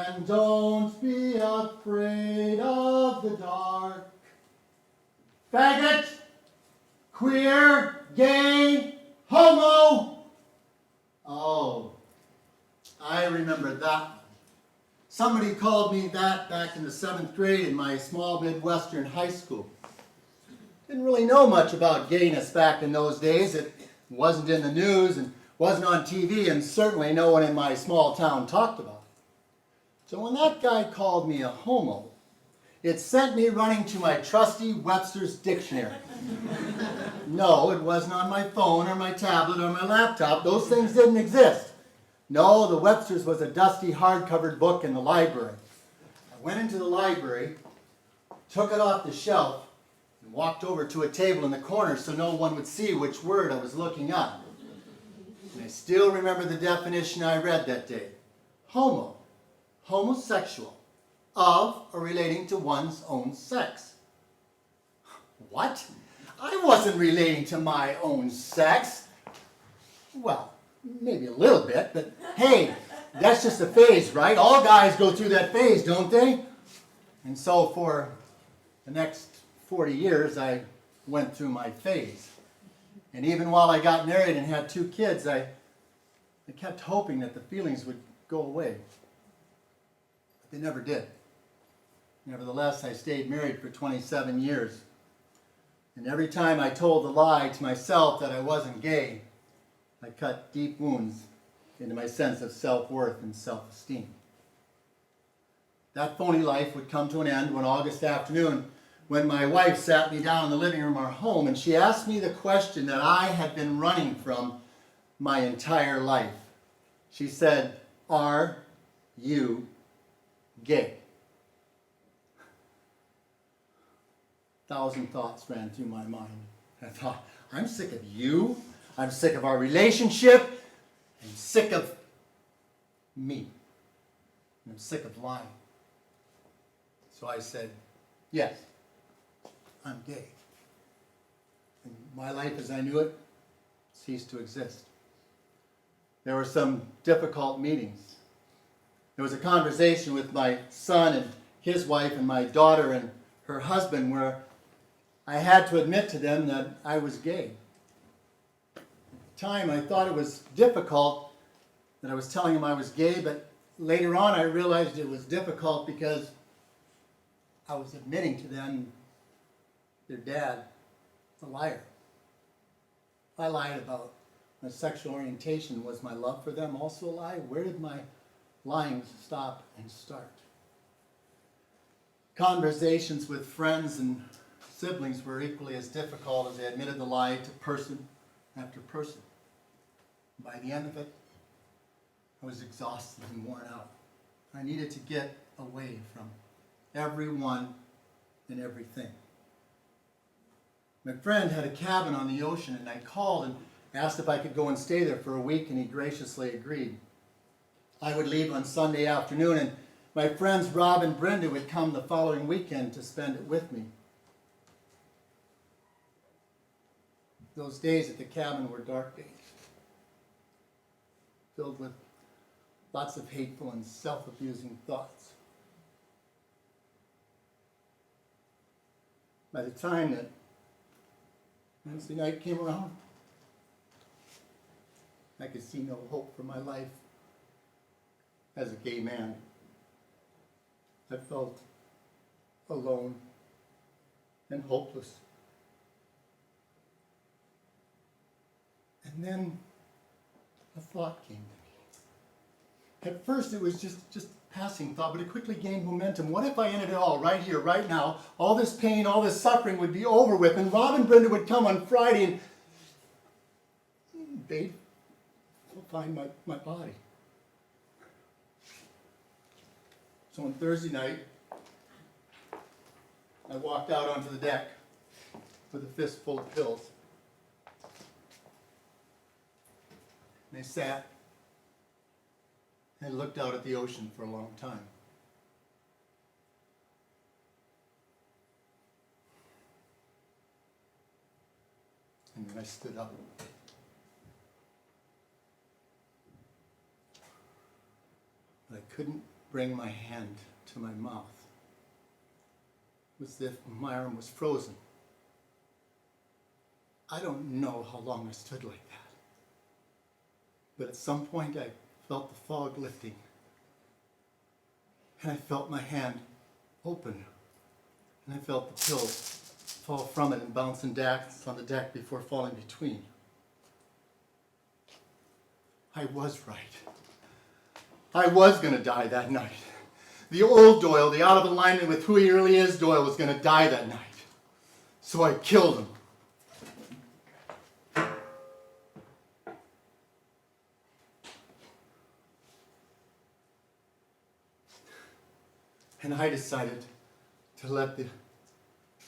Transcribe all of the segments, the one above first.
And don't be afraid of the dark. Faggot, queer, gay, homo. Oh, I remember that one. Somebody called me that back in the 7th grade in my small Midwestern high school. Didn't really know much about gayness back in those days. It wasn't in the news and wasn't on TV, and certainly no one in my small town talked about it. So when that guy called me a homo, it sent me running to my trusty Webster's dictionary. No, it wasn't on my phone or my tablet or my laptop. Those things didn't exist. No, the Webster's was a dusty hardcover book in the library. I went into the library, took it off the shelf, and walked over to a table in the corner so no one would see which word I was looking up. And I still remember the definition I read that day. Homo, homosexual, of or relating to one's own sex. What? I wasn't relating to my own sex. Well, maybe a little bit, but hey, that's just a phase, right? All guys go through that phase, don't they? And so for the next 40 years, I went through my phase. And even while I got married and had 2 kids, I kept hoping that the feelings would go away. But they never did. Nevertheless, I stayed married for 27 years. And every time I told the lie to myself that I wasn't gay, I cut deep wounds into my sense of self-worth and self-esteem. That phony life would come to an end one August afternoon when my wife sat me down in the living room of our home and she asked me the question that I had been running from my entire life. She said, "Are you gay?" 1,000 thoughts ran through my mind. I thought, I'm sick of you. I'm sick of our relationship. I'm sick of me. I'm sick of lying. So I said, yes, I'm gay. And my life as I knew it ceased to exist. There were some difficult meetings. There was a conversation with my son and his wife and my daughter and her husband where I had to admit to them that I was gay. At the time, I thought it was difficult that I was telling them I was gay, but later on I realized it was difficult because I was admitting to them their dad, a liar. I lied about my sexual orientation. Was my love for them also a lie? Where did my lying stop and start? Conversations with friends and siblings were equally as difficult as I admitted the lie to person after person. By the end of it, I was exhausted and worn out. I needed to get away from everyone and everything. My friend had a cabin on the ocean, and I called and asked if I could go and stay there for a week, and he graciously agreed. I would leave on Sunday afternoon, and my friends Rob and Brenda would come the following weekend to spend it with me. Those days at the cabin were dark days, filled with lots of hateful and self-abusing thoughts. By the time that Wednesday night came around, I could see no hope for my life as a gay man. I felt alone and hopeless. And then a thought came to me. At first it was just passing thought, but it quickly gained momentum. What if I ended it all right here, right now? All this pain, all this suffering would be over with, and Rob and Brenda would come on Friday and they'd find my body. So on Thursday night, I walked out onto the deck with a fistful of pills. And they sat and looked out at the ocean for a long time. And then I stood up. But I couldn't bring my hand to my mouth. It was as if my arm was frozen. I don't know how long I stood like that. But at some point I felt the fog lifting. And I felt my hand open. And I felt the pill fall from it and bounce on the deck before falling between. I was right. I was going to die that night. The old Doyle, the out of alignment with who he really is Doyle, was going to die that night. So I killed him. And I decided to let the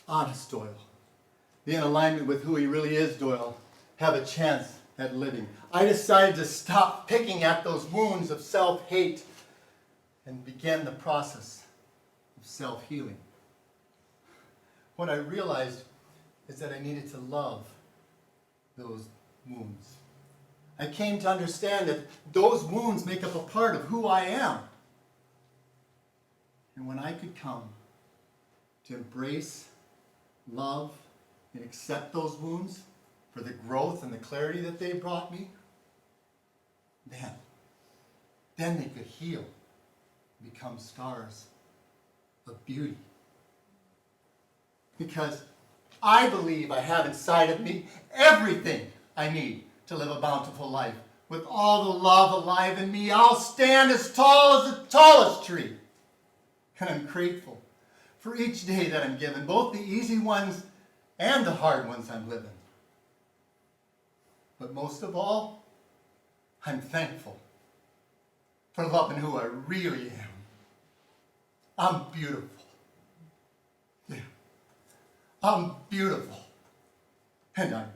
honest Doyle, the in alignment with who he really is Doyle, have a chance at living. I decided to stop picking at those wounds of self-hate and begin the process of self-healing. What I realized is that I needed to love those wounds. I came to understand that those wounds make up a part of who I am. And when I could come to embrace, love, and accept those wounds for the growth and the clarity that they brought me, then they could heal, become scars of beauty. Because I believe I have inside of me everything I need to live a bountiful life. With all the love alive in me, I'll stand as tall as the tallest tree. And I'm grateful for each day that I'm given, both the easy ones and the hard ones I'm living. But most of all, I'm thankful for loving who I really am. I'm beautiful. Yeah. I'm beautiful. And I'm